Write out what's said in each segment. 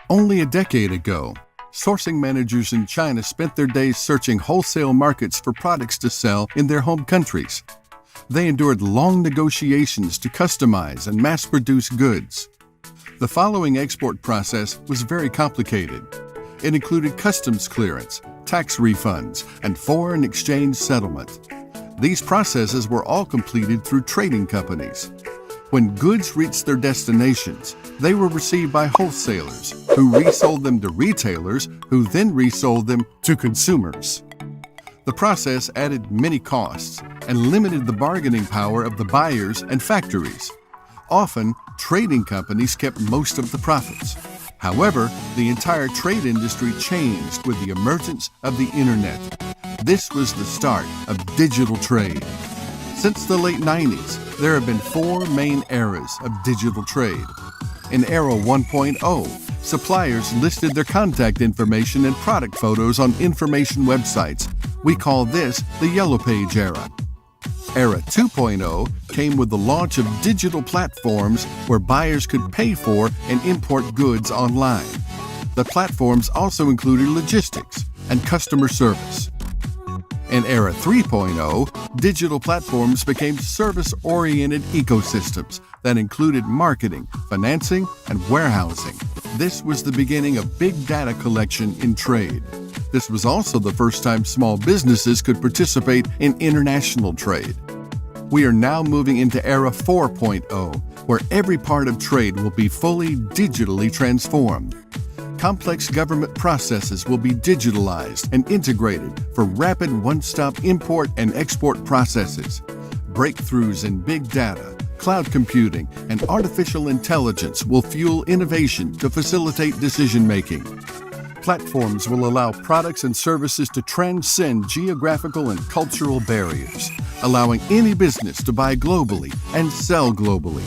Only a decade ago, sourcing managers in China spent their days searching wholesale markets for products to sell in their home countries. They endured long negotiations to customize and mass-produce goods. The following export process was very complicated. It included customs clearance, tax refunds, and foreign exchange settlement. These processes were all completed through trading companies. When goods reached their destinations, they were received by wholesalers, who resold them to retailers, who then resold them to consumers. The process added many costs and limited the bargaining power of the buyers and factories. Often, trading companies kept most of the profits. However, the entire trade industry changed with the emergence of the Internet. This was the start of digital trade. Since the late 90s, there have been four main eras of digital trade. In Era 1.0, suppliers listed their contact information and product photos on information websites. We call this the Yellow Page era. Era 2.0 came with the launch of digital platforms where buyers could pay for and import goods online. The platforms also included logistics and customer service. In Era 3.0, digital platforms became service-oriented ecosystems that included marketing, financing, and warehousing. This was the beginning of big data collection in trade. This was also the first time small businesses could participate in international trade. We are now moving into Era 4.0, where every part of trade will be fully digitally transformed. Complex government processes will be digitalized and integrated for rapid one-stop import and export processes. Breakthroughs in big data, cloud computing, and artificial intelligence will fuel innovation to facilitate decision-making. Platforms will allow products and services to transcend geographical and cultural barriers, allowing any business to buy globally and sell globally.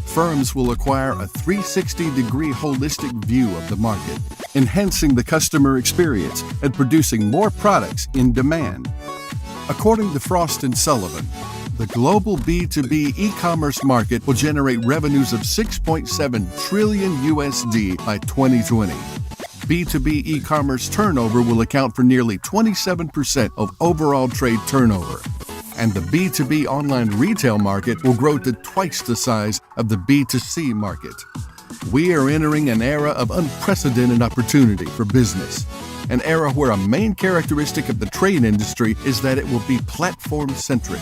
Firms will acquire a 360-degree holistic view of the market, enhancing the customer experience and producing more products in demand. According to Frost & Sullivan, the global B2B e-commerce market will generate revenues of $6.7 trillion USD by 2020. B2B e-commerce turnover will account for nearly 27% of overall trade turnover. And the B2B online retail market will grow to twice the size of the B2C market. We are entering an era of unprecedented opportunity for business, an era where a main characteristic of the trade industry is that it will be platform-centric.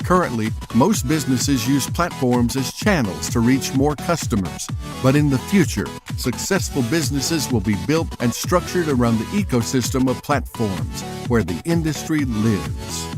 Currently, most businesses use platforms as channels to reach more customers, but in the future, successful businesses will be built and structured around the ecosystem of platforms where the industry lives.